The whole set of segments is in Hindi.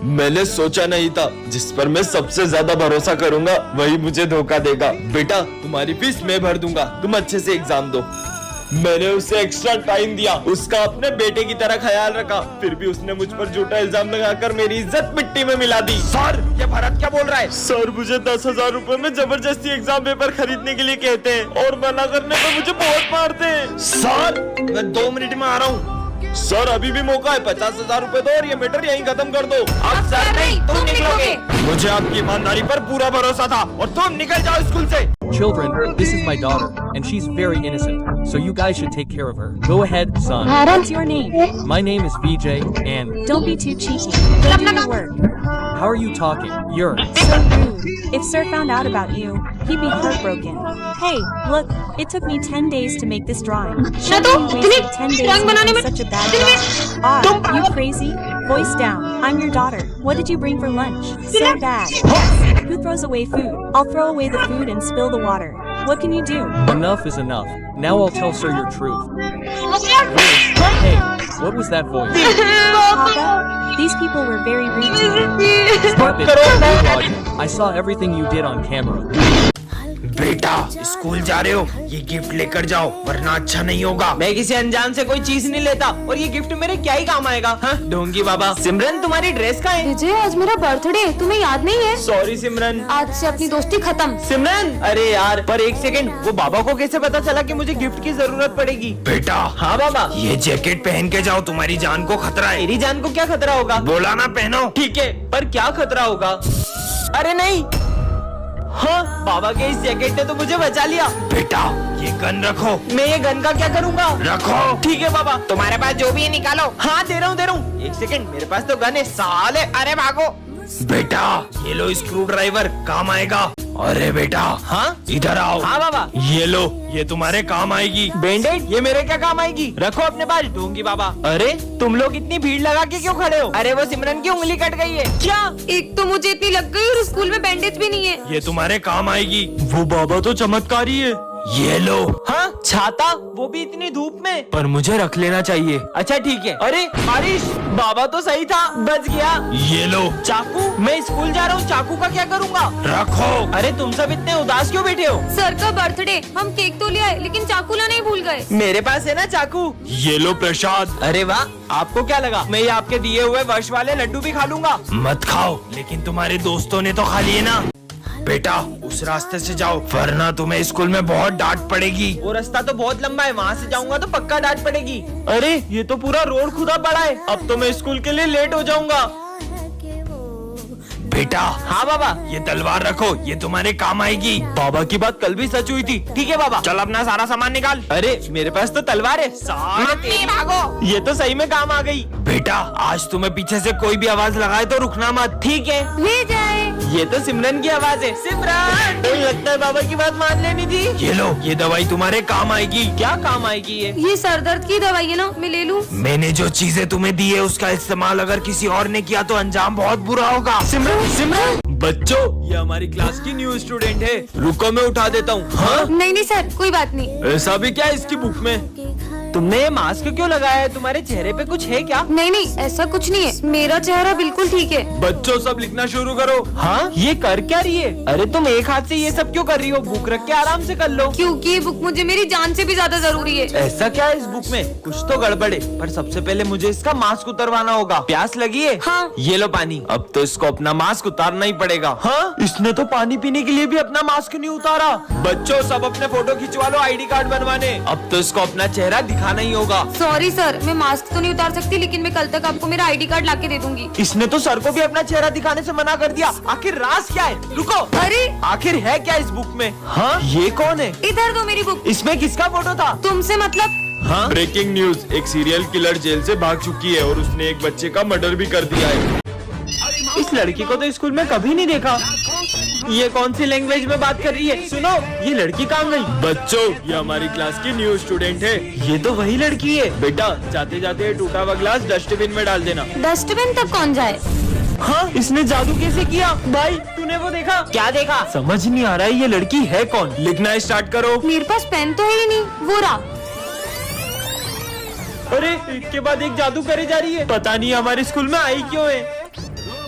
मैंने सोचा नहीं था जिस पर मैं सबसे ज्यादा भरोसा करूंगा वही मुझे धोखा देगा। बेटा तुम्हारी फीस मैं भर दूंगा, तुम अच्छे से एग्जाम दो। मैंने उसे एक्स्ट्रा टाइम दिया, उसका अपने बेटे की तरह ख्याल रखा, फिर भी उसने मुझ पर झूठा इल्जाम लगाकर मेरी इज्जत मिट्टी में मिला दी। सर ये भरत क्या बोल रहा है? सर मुझे 10,000 रुपए में जबरदस्ती एग्जाम पेपर खरीदने के लिए कहते हैं और मना करने पर मुझे बहुत मारते हैं। सर मैं 2 मिनट में आ रहा हूँ। सर अभी भी मौका है, 50,000 रुपए दो और ये मैटर यहीं खत्म कर दो। अब सर नहीं, तुम निकलोगे। मुझे आपकी ईमानदारी पर पूरा भरोसा था और तुम निकल जाओ स्कूल से। Children, this is my daughter, and she's very innocent, so you guys should take care of her. Go ahead, son. What's your name? My name is VJ, and Don't be too cheeky. Go do your work. how are you talking? You're... So rude. If sir found out about you, he'd be heartbroken. Hey, look, it took me 10 days to make this drawing. Shouldn't you wasted 10 days making such a bad drawing? Ah, you crazy? Voice down. I'm your daughter. What did you bring for lunch? So bad. Who throws away food? I'll throw away the food and spill the water. What can you do? Enough is enough. Now I'll tell sir your truth. Hey, what was that voice? Papa, these people were very rude to you. Stop it. Good logic. I saw everything you did on camera. बेटा स्कूल जा रहे हो, ये गिफ्ट लेकर जाओ वरना अच्छा नहीं होगा। मैं किसी अनजान से कोई चीज नहीं लेता और ये गिफ्ट मेरे क्या ही काम आएगा। हाँ ढोंगी बाबा। सिमरन तुम्हारी ड्रेस कहाँ है? विजय आज मेरा बर्थडे, तुम्हें याद नहीं है? सॉरी सिमरन। आज से अपनी दोस्ती खत्म। सिमरन अरे यार पर एक सेकंड, वो बाबा को कैसे पता चला कि मुझे गिफ्ट की जरूरत पड़ेगी? बेटा हाँ बाबा। ये जैकेट पहन के जाओ, तुम्हारी जान को खतरा है। मेरी जान को क्या खतरा होगा? बोला ना पहनो। ठीक है पर क्या खतरा होगा? अरे नहीं, हाँ बाबा के इस जैकेट ने तो मुझे बचा लिया। बेटा ये गन रखो। मैं ये गन का क्या करूँगा? रखो। ठीक है बाबा। तुम्हारे पास जो भी है निकालो। हाँ दे रहा हूँ। एक सेकंड, मेरे पास तो गन है साले। अरे भागो। बेटा ये लो स्क्रू ड्राइवर, काम आएगा। अरे बेटा हाँ इधर आओ। हाँ बाबा। ये लो, ये तुम्हारे काम आएगी। बैंडेड ये मेरे क्या काम आएगी? रखो अपने पास ढोंगी बाबा। अरे तुम लोग इतनी भीड़ लगा के क्यों खड़े हो? अरे वो सिमरन की उंगली कट गई है। क्या? एक तो मुझे इतनी लग गई और स्कूल में बैंडेज भी नहीं है। ये तुम्हारे काम आएगी। वो बाबा तो चमत्कारी है। ये लो। हाँ छाता, वो भी इतनी धूप में? पर मुझे रख लेना चाहिए। अच्छा ठीक है। अरे बारिश, बाबा तो सही था, बच गया। ये लो। चाकू, मैं स्कूल जा रहा हूँ, चाकू का क्या करूँगा? रखो। अरे तुम सब इतने उदास क्यों बैठे हो? सर का बर्थडे, हम केक तो ले आए लेकिन चाकू लाना ही भूल गए। मेरे पास है ना चाकू। ये लो प्रसाद। अरे वाह, आपको क्या लगा मैं ये आपके दिए हुए वर्ष वाले लड्डू भी खा लूंगा? मत खाओ, लेकिन तुम्हारे दोस्तों ने तो खा लिए ना। बेटा उस रास्ते से जाओ वरना तुम्हें स्कूल में बहुत डांट पड़ेगी। वो रास्ता तो बहुत लंबा है, वहाँ से जाऊंगा तो पक्का डांट पड़ेगी। अरे ये तो पूरा रोड खुदा पड़ा है, अब तो मैं स्कूल के लिए लेट हो जाऊंगा। बेटा हाँ बाबा। ये तलवार रखो, ये तुम्हारे काम आएगी। बाबा की बात कल भी सच हुई थी। ठीक है बाबा। चल अपना सारा सामान निकाल। अरे मेरे पास तो तलवार है। मम्मी भागो। ये तो सही में काम आ गई। बेटा आज तुम्हें पीछे से कोई भी आवाज लगाए तो रुकना मत। ठीक है। ले जाए। ये तो सिमरन की आवाज है। सिमरन, तो लगता है बाबा की बात मान लेनी थी। ये लो, ये दवाई तुम्हारे काम आएगी। क्या काम आएगी ये सर दर्द की दवाई है ना, मैं ले लूं? मैंने जो चीजें तुम्हें दी है उसका इस्तेमाल अगर किसी और ने किया तो अंजाम बहुत बुरा होगा। सिमरन, सिमरन। बच्चों ये हमारी क्लास की न्यू स्टूडेंट है, रुको मैं उठा देता हूँ। हाँ नहीं नहीं सर, कोई बात नहीं। ऐसा भी क्या है इसकी बुक में? तुमने ये मास्क क्यों लगाया है? तुम्हारे चेहरे पे कुछ है क्या? नहीं नहीं ऐसा कुछ नहीं है, मेरा चेहरा बिल्कुल ठीक है। बच्चों सब लिखना शुरू करो। हाँ ये कर क्या रही है? अरे तुम एक हाथ से ये सब क्यों कर रही हो? बुक रख के आराम से कर लो। क्योंकि ये बुक मुझे मेरी जान से भी ज्यादा जरूरी है। ऐसा क्या है इस बुक में? कुछ तो गड़बड़ है, पर सबसे पहले मुझे इसका मास्क उतरवाना होगा। प्यास लगी है? हाँ। ये लो पानी। अब तो इसको अपना मास्क उतारना ही पड़ेगा। हाँ इसने तो पानी पीने के लिए भी अपना मास्क नहीं उतारा। बच्चों सब अपने फोटो खिंचवा लो आईडी कार्ड बनवाने। अब तो इसको अपना चेहरा दिखाना ही होगा। सॉरी सर, मैं मास्क तो नहीं उतार सकती लेकिन मैं कल तक आपको मेरा आईडी कार्ड लाके दे दूंगी। इसने तो सर को भी अपना चेहरा दिखाने से मना कर दिया। आखिर राज क्या है? रुको, अरे आखिर है क्या इस बुक में? हाँ ये कौन है? इधर दो मेरी बुक। इसमें किसका फोटो था? तुमसे मतलब? हाँ ब्रेकिंग न्यूज, एक सीरियल किलर जेल से भाग चुकी है और उसने एक बच्चे का मर्डर भी कर दिया है। इस लड़की को तो स्कूल में कभी नहीं देखा। ये कौन सी लैंग्वेज में बात कर रही है? सुनो, ये लड़की कहाँ गई? बच्चों ये हमारी क्लास की न्यू स्टूडेंट है। ये तो वही लड़की है। बेटा जाते जाते टूटा हुआ ग्लास डस्टबिन में डाल देना। डस्टबिन तक कौन जाए? हाँ इसने जादू कैसे किया? भाई तूने वो देखा? क्या देखा? समझ नहीं आ रहा है ये लड़की है कौन? लिखना स्टार्ट करो। मेरे पास पेन तो है ही नहीं, वो रहा। अरे एक के बाद एक जादू करे जा रही है। पता नहीं हमारे स्कूल में आई क्यों है।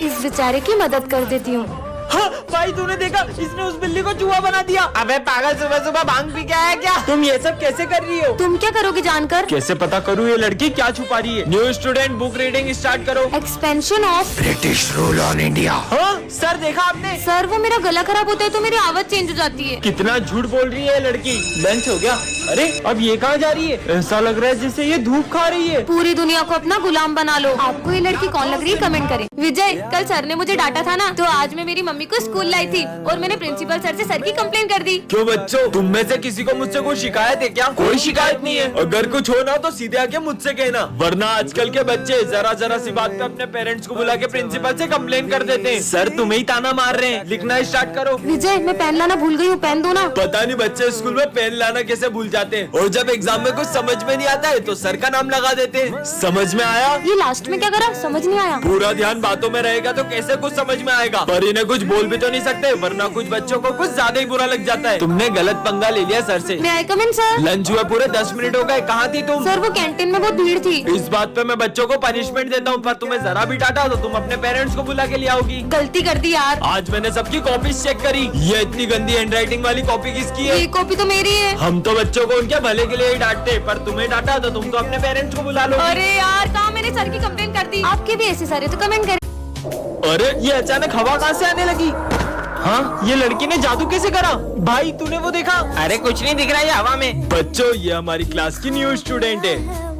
इस बेचारे की मदद कर देती हूँ। हाँ, भाई तूने देखा, इसने उस बिल्ली को चूहा बना दिया। अबे पागल, सुबह सुबह भांग पी के आया क्या? तुम ये सब कैसे कर रही हो? तुम क्या करोगे जानकर? कैसे पता करूँ ये लड़की क्या छुपा रही है? New student, book reading start करो। Expansion of. British rule on India. हाँ सर, देखा आपने? सर वो मेरा गला खराब होता है तो मेरी आवाज चेंज हो जाती है। कितना झूठ बोल रही है ये लड़की। लंच हो गया? अरे अब ये कहाँ जा रही है? ऐसा लग रहा है जैसे ये धूप खा रही है। पूरी दुनिया को अपना गुलाम बना लो। आपको ये लड़की कौन लग रही है कमेंट करें। विजय, कल सर ने मुझे डांटा था ना, तो आज मैं मेरी मम्मी को स्कूल लाई थी और मैंने प्रिंसिपल सर से सर की कंप्लेन कर दी। क्यों बच्चों, तुम में से किसी को मुझसे कोई शिकायत है क्या? कोई शिकायत नहीं है। अगर कुछ हो ना तो सीधे आके मुझसे कहना, वरना आजकल के बच्चे जरा जरा सी बात पे अपने पेरेंट्स को बुला के प्रिंसिपल से कंप्लेन कर देते हैं। सर तुम्हें ही ताना मार रहे हैं। लिखना स्टार्ट करो। विजय, मैं पेन लाना भूल गई हूँ, पेन दो ना। पता नहीं बच्चे स्कूल में पेन लाना कैसे भूल जाते हैं, और जब एग्जाम में कुछ समझ में नहीं आता है तो सर का नाम लगा देते हैं। समझ में आया? ये लास्ट में क्या करा, समझ नहीं आया। पूरा ध्यान बातों में रहेगा तो कैसे कुछ समझ में आएगा? पर इन्हें कुछ बोल भी तो नहीं सकते, वरना कुछ बच्चों को कुछ ज्यादा ही बुरा लग जाता है। तुमने गलत पंगा ले लिया सर से। मैं आई कम इन सर? लंच हुए पूरे 10 मिनट हो गए, कहाँ थी तुम? सर वो कैंटीन में बहुत भीड़ थी। इस बात पे मैं बच्चों को पनिशमेंट देता हूँ, पर तुम्हें जरा भी डांटा तो तुम अपने पेरेंट्स को बुला के ले आओगी। गलती कर दी यार। आज मैंने सबकी कॉपी चेक करी, ये इतनी गंदी हैंडराइटिंग वाली कॉपी किसकी है? ये कॉपी तो मेरी है। हम तो बच्चों को उनके भले के लिए ही डांटते, पर तुम्हें डांटा तो तुम तो अपने पेरेंट्स को बुला लो। अरे यार, कहाँ मैंने सर की कंप्लेन कर दी। आपके भी ऐसे सारे तो कमेंट करें। अरे ये अचानक हवा कहाँ से आने लगी? हाँ, ये लड़की ने जादू कैसे करा? भाई तूने वो देखा? अरे कुछ नहीं दिख रहा है हवा में। बच्चों, ये हमारी क्लास की न्यू स्टूडेंट है।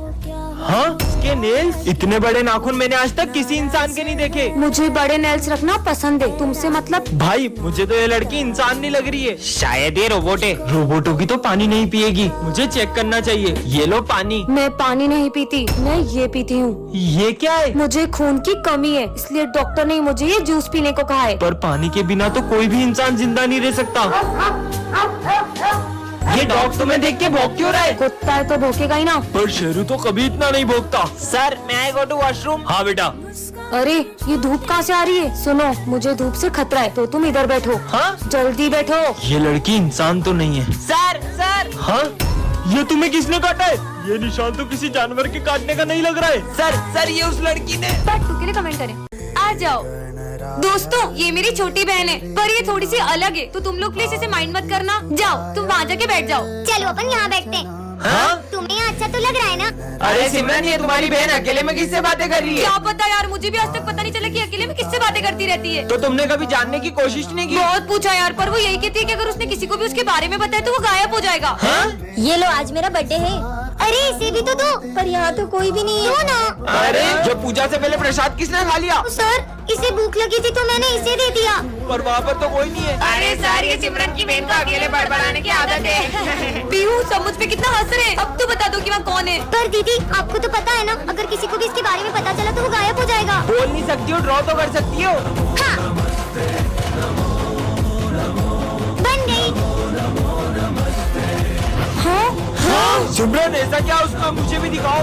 हाँ, इसके नेल्स, इतने बड़े नाखून मैंने आज तक किसी इंसान के नहीं देखे। मुझे बड़े नेल्स रखना पसंद है, तुमसे मतलब। भाई मुझे तो ये लड़की इंसान नहीं लग रही है, शायद ये रोबोट है। रोबोटों की तो पानी नहीं पिएगी, मुझे चेक करना चाहिए। ये लो पानी। मैं पानी नहीं पीती, मैं ये पीती हूँ। ये क्या है? मुझे खून की कमी है, इसलिए डॉक्टर ने मुझे ये जूस पीने को कहा है। पर पानी के बिना तो कोई भी इंसान जिंदा नहीं रह सकता। ये डॉग तुम्हें देख के भौंक क्यों रहा है? कुत्ता है तो भौंकेगा ही ना। पर शेरू तो कभी इतना नहीं भोगता। सर, मैं आई गो टू वॉशरूम। हाँ बेटा। अरे ये धूप कहाँ से आ रही है? सुनो, मुझे धूप से खतरा है, तो तुम इधर बैठो। हाँ? जल्दी बैठो। ये लड़की इंसान तो नहीं है। Sir sir. हाँ, ये तुम्हें किसने काटा है? ये निशान तो किसी जानवर के काटने का नहीं लग रहा है। सर ये उस लड़की ने। पार्ट 2 के लिए कमेंट करें। आ जाओ दोस्तों, ये मेरी छोटी बहन है, पर ये थोड़ी सी अलग है, तो तुम लोग प्लीज इसे माइंड मत करना। जाओ तुम वहाँ जाके बैठ जाओ। चलो अपन यहाँ बैठते हैं। हाँ? तुम्हें यहाँ अच्छा तो लग रहा है ना? अरे सिमरन, ये तुम्हारी बहन अकेले में किससे बातें कर रही है? क्या पता यार, मुझे भी आज तक पता नहीं चला कि अकेले में किससे बातें करती रहती है। तो तुमने कभी जानने की कोशिश नहीं की? बहुत पूछा यार, पर वो यही कहती है कि अगर उसने किसी को भी उसके बारे में बताया तो वो गायब हो जाएगा। हाँ? ये लो, आज मेरा बर्थडे है। अरे इसे भी तो दो। पर यहाँ तो कोई भी नहीं है। दो ना। अरे जो पूजा से पहले प्रसाद किसने खा लिया? सर, इसे भूख लगी थी तो मैंने इसे दे दिया। पर वहाँ पर तो कोई नहीं है। अरे सर, ये सिमरन की बहन को अकेले बड़बड़ाने की आदत है। पीहू, सब मुझ पे कितना हंस रहे हैं। अब तो बता दो कि वहाँ कौन है। पर दीदी, आपको तो पता है ना, अगर किसी को भी इसके बारे में पता चला तो वो गायब हो जाएगा। बोल नहीं सकती हो, ड्रॉ तो कर सकती हो। हाँ। बन गई। हाँ? सिमरन, ऐसा क्या उसका? मुझे भी दिखाओ।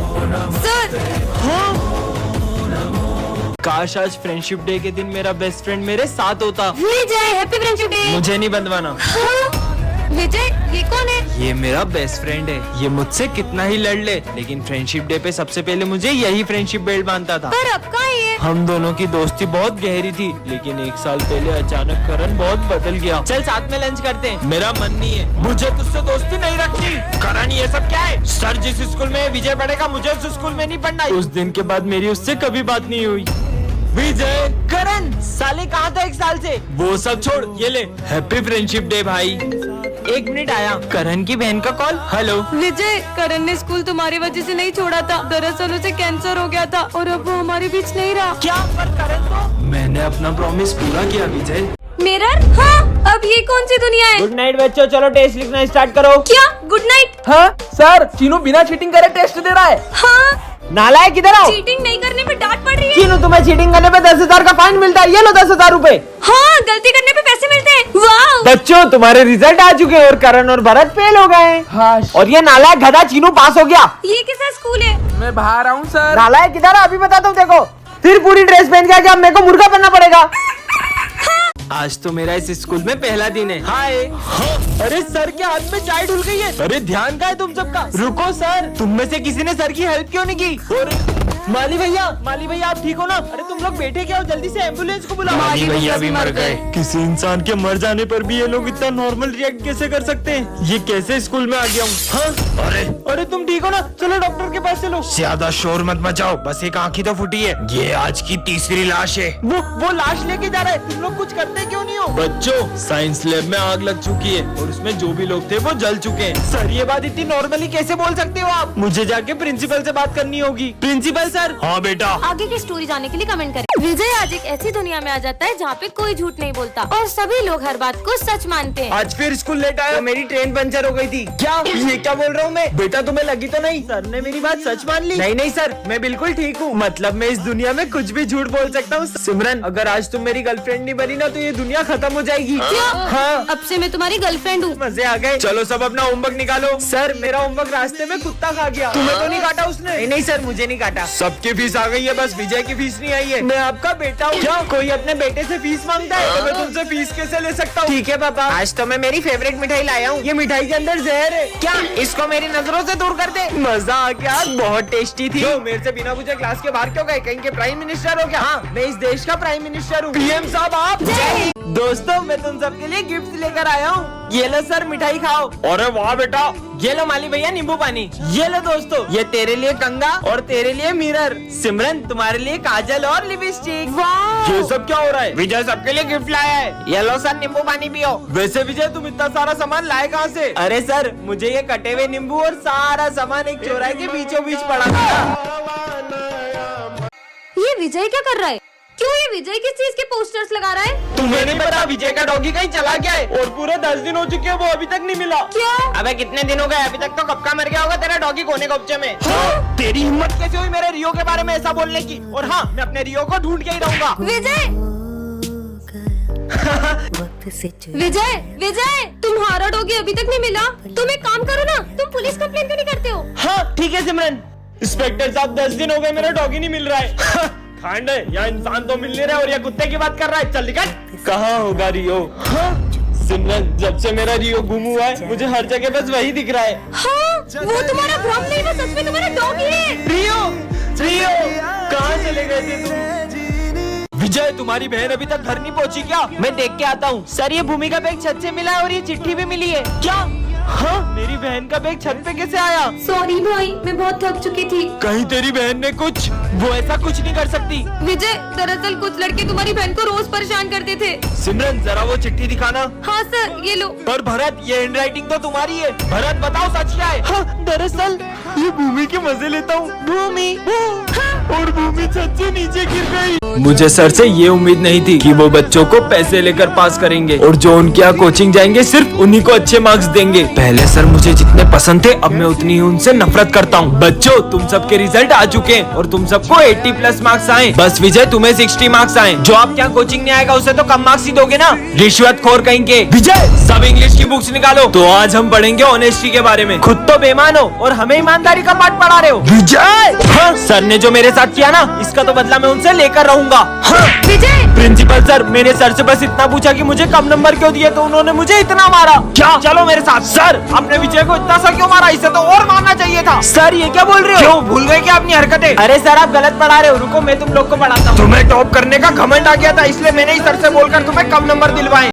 सर, काश आज फ्रेंडशिप डे के दिन मेरा बेस्ट फ्रेंड मेरे साथ होता। विजय, हैप्पी फ्रेंडशिप डे। मुझे नहीं बंधवाना। विजय, ये कौन है? ये मेरा बेस्ट फ्रेंड है। ये मुझसे कितना ही लड़ ले, लेकिन फ्रेंडशिप डे पे सबसे पहले मुझे यही फ्रेंडशिप बेल्ट बांधता था। पर अब कहाँ है ये? हम दोनों की दोस्ती बहुत गहरी थी, लेकिन 1 साल पहले अचानक करण बहुत बदल गया। चल साथ में लंच करते हैं। मेरा मन नहीं है, मुझे तुझसे दोस्ती नहीं रखनी। करण, ये सब क्या है? सर जिस स्कूल में विजय पढ़ेगा, मुझे उस स्कूल में नहीं पढ़ना। उस दिन के बाद मेरी उससे कभी बात नहीं हुई। विजय, करण, साले कहाँ था 1 साल से? वो सब छोड़, ये ले हैप्पी फ्रेंडशिप डे भाई। 1 मिनट आया। करण की बहन का कॉल। हेलो विजय, करण ने स्कूल तुम्हारी वजह से नहीं छोड़ा था। दरअसल उसे कैंसर हो गया था और अब वो हमारे बीच नहीं रहा। क्या? पर करण तो। मैंने अपना प्रॉमिस पूरा किया विजय। मिरर? हाँ, अब ये कौन सी दुनिया है? गुड नाइट बच्चों, चलो टेस्ट लिखना स्टार्ट करो। क्या गुड नाइट? हाँ सर, चीनू बिना चीटिंग करे टेस्ट दे रहा है। हाँ, नालायक, इधर आओ। चीटिंग नहीं करने पे डांट पड़ रही है। चीनू, तुम्हें चीटिंग करने पे 10,000 का फाइन मिलता है। ये लो 10,000 रूपए। हाँ, गलती करने पे पैसे मिलते हैं। वाह। बच्चों, तुम्हारे रिजल्ट आ चुके हैं और करण और भरत फेल हो गए। हाँ। और ये नालायक गधा चीनू पास हो गया। ये कैसा स्कूल है? मैं बाहर आऊँ सर। नालायक, इधर अभी बताता हूँ। देखो, फिर पूरी ड्रेस पहन के आके अब मेरे को मुर्गा बनना पड़ेगा। आज तो मेरा इस स्कूल में पहला दिन है। हाय। अरे सर के हाथ में चाय ढुल गई है। अरे ध्यान का है तुम सबका? रुको सर, तुम में से किसी ने सर की हेल्प क्यों नहीं की? और माली भैया आप ठीक हो ना? अरे तुम लोग बैठे क्या हो? जल्दी से एम्बुलेंस को बुलाओ। माली भैया भी मर गए। किसी इंसान के मर जाने पर भी ये लोग इतना नॉर्मल रिएक्ट कैसे कर सकते हैं? ये कैसे स्कूल में आ गया हूँ? हाँ? अरे तुम ठीक हो ना? चलो डॉक्टर के पास चलो। ज्यादा शोर मत मचाओ, बस एक आँख ही तो फूटी है। ये आज की तीसरी लाश है। वो लाश लेके जा रहा है। तुम लोग कुछ करते क्यों नहीं हो? बच्चों, साइंस लैब में आग लग चुकी है और उसमें जो भी लोग थे वो जल चुके हैं। सर ये बात इतनी नॉर्मली कैसे बोल सकते हो आप? मुझे जाके प्रिंसिपल से बात करनी होगी। Principal sir. हाँ बेटा। आगे की स्टोरी जानने के लिए कमेंट करें। विजय आज एक ऐसी दुनिया में आ जाता है जहाँ पे कोई झूठ नहीं बोलता और सभी लोग हर बात को सच मानते हैं। आज फिर स्कूल लेट आया। मेरी ट्रेन पंचर हो गई थी। क्या ये क्या बोल रहा हूँ मैं? बेटा तुम्हें लगी तो नहीं? सर ने मेरी बात सच मान ली। नहीं सर, मैं बिल्कुल ठीक हूँ। मतलब मैं इस दुनिया में कुछ भी झूठ बोल सकता हूँ। सिमरन, अगर आज तुम मेरी गर्लफ्रेंड नहीं बनी ना तो ये दुनिया खत्म हो जाएगी। हाँ, अब से मैं तुम्हारी गर्लफ्रेंड हूँ। मजे आ गए। चलो सब अपना होमवर्क निकालो। सर मेरा होमवर्क रास्ते में कुत्ता खा गया। तुम्हें तो नहीं काटा उसने? नहीं सर, मुझे नहीं काटा। सबकी फीस आ गई है, बस विजय की फीस नहीं आई है। मैं आपका बेटा हूँ। क्या कोई अपने बेटे से फीस मांगता है तो मैं तुमसे फीस कैसे ले सकता हूँ? ठीक है पापा, आज तो मैं मेरी फेवरेट मिठाई लाया हूँ। ये मिठाई के अंदर जहर है। क्या इसको मेरी नजरों से दूर कर दे। मजा आ गया, बहुत टेस्टी थी। मेरे से बिना पूछे क्लास के बाहर क्यों गए? कहीं के प्राइम मिनिस्टर हो क्या? हाँ, मैं इस देश का प्राइम मिनिस्टर हूँ। पीएम साहब आप। दोस्तों, मैं तुम सबके लिए गिफ्ट लेकर आया हूँ। ये लो सर, मिठाई खाओ। अरे वाह बेटा। ये लो माली भैया नींबू पानी। ये लो दोस्तों, ये तेरे लिए कंगा और तेरे लिए मिरर। सिमरन तुम्हारे लिए काजल और लिपस्टिक। ये सब क्या हो रहा है? विजय सबके लिए गिफ्ट लाया है। ये लो सर, नींबू पानी पियो। वैसे विजय तुम इतना सारा सामान लाए कहाँ से? अरे सर, मुझे ये कटे हुए नींबू और सारा सामान एक चौराहे के बीचों बीच पड़ा था। ये विजय क्या कर रहा है? क्यों ये विजय किस चीज के पोस्टर्स लगा रहा है? तुम्हें नहीं पता विजय का डॉगी कहीं चला गया है और पूरे 10 दिन हो चुके हैं, वो अभी तक नहीं मिला। क्या? अबे कितने दिन हो गए? अभी तक तो कब का मर गया होगा तेरा डॉगी कोने कब्जे में। तेरी हिम्मत कैसे हुई मेरे रियो के बारे में ऐसा बोलने की? और हाँ, मैं अपने रियो को ढूंढ के ही रहूंगा। विजय तुम्हारा डॉगी अभी तक नहीं मिला। तुम एक काम करो ना, तुम पुलिस कंप्लेन क्यों नहीं करते हो? हाँ ठीक है सिमरन। इंस्पेक्टर साहब, 10 दिन हो गए, मेरा डॉगी नहीं मिल रहा है। खांड है या इंसान तो मिल नहीं रहा है और या कुत्ते की बात कर रहा है। चल निकल। कहाँ होगा रियो? सिमरन, जब से मेरा रियो गुम हुआ है मुझे हर जगह बस वही दिख रहा है। हाँ, वो तुम्हारा भ्रम नहीं, वो सच में तुम्हारा डॉगी है। रियो कहाँ चले गए थे तुम? विजय, तुम्हारी बहन अभी तक घर नहीं पहुँची क्या? मैं देख के आता हूँ। सर ये भूमि का बैग छत से मिला है और ये चिट्ठी भी मिली है। क्या? हाँ, मेरी बहन का बैग छत पे कैसे आया? सॉरी भाई, मैं बहुत थक चुकी थी। कहीं तेरी बहन ने कुछ? वो ऐसा कुछ नहीं कर सकती। विजय, दरअसल कुछ लड़के तुम्हारी बहन को रोज परेशान करते थे। सिमरन, जरा वो चिट्ठी दिखाना। हाँ सर, ये लो। पर भरत, ये हैंडराइटिंग तो तुम्हारी है। भरत बताओ सच क्या है? हाँ, दरअसल ये भूमि के मजे लेता हूँ। भूमि और भूमि छत से नीचे गिर गई। मुझे सर से ये उम्मीद नहीं थी कि वो बच्चों को पैसे लेकर पास करेंगे और जो उनके यहाँ कोचिंग जाएंगे सिर्फ उन्हीं को अच्छे मार्क्स देंगे। पहले सर मुझे जितने पसंद थे, अब मैं उतनी ही उनसे नफरत करता हूँ। बच्चों, तुम सबके रिजल्ट आ चुके हैं और तुम सबको 80+ मार्क्स आए। बस विजय, तुम्हें 60 मार्क्स आए। जो आप यहाँ कोचिंग नहीं आएगा उसे तो कम मार्क्स ही दोगे ना? रिश्वतखोर कहेंगे। विजय, सब इंग्लिश की बुक्स निकालो। तो आज हम पढ़ेंगे ऑनेस्टी के बारे में। खुद तो बेईमान हो और हमें ईमानदारी का पाठ पढ़ा रहे हो। विजय, हाँ, सर ने जो मेरे साथ किया ना, इसका तो बदला मैं उनसे लेकर रहूंगा। हाँ, विजय, प्रिंसिपल सर, मैंने सर से बस इतना पूछा कि मुझे कम नंबर क्यों दिए तो उन्होंने मुझे इतना मारा। क्या? चलो मेरे साथ। सर, आपने विजय को इतना सा क्यों मारा? इसे तो और मारना चाहिए था। सर ये क्या बोल रहे हो? क्यों भूल गए क्या अपनी हरकतें? अरे सर, आप गलत पढ़ा रहे हो। रुको, मैं तुम लोग को पढ़ाता हूँ। तुम्हें टॉप करने का घमंड आ गया था, इसलिए मैंने ही सर से बोलकर तुम्हें कम नंबर दिलवाए।